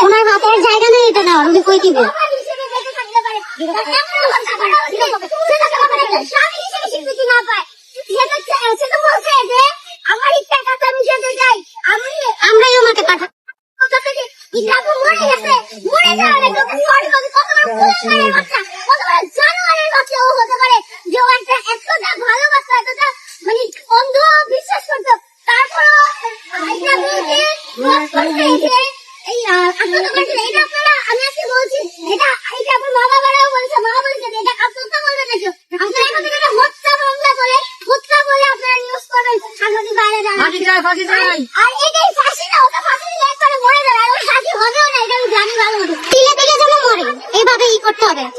ওনার হাতের জায়গা নেই এটা নেওয়ার, উনি কই দিবে? আমরাই ওনাকে পাঠাবো। বিশ্বাস করতো, তারপর আমি আজকে বলছি এটা আপনার মা বাবারাও বলছে, মা বলেছে এটা আত্মহত্যা করবে নাকি আপনারা এখন থেকে হত্যা মামলা করে হত্যা বলে আপনারা নিউজ করবেন, সাংবাদিক বাইরে যান। আর এটাই ফাঁসি না, ওটা ফাঁসি দিলে একবারে মরে যাবে, আর ওর ফাঁসি হবেও না, এটা আমি জানি ভালো মতো। তিলে তিলে যেন মরে, এইভাবে করতে হবে।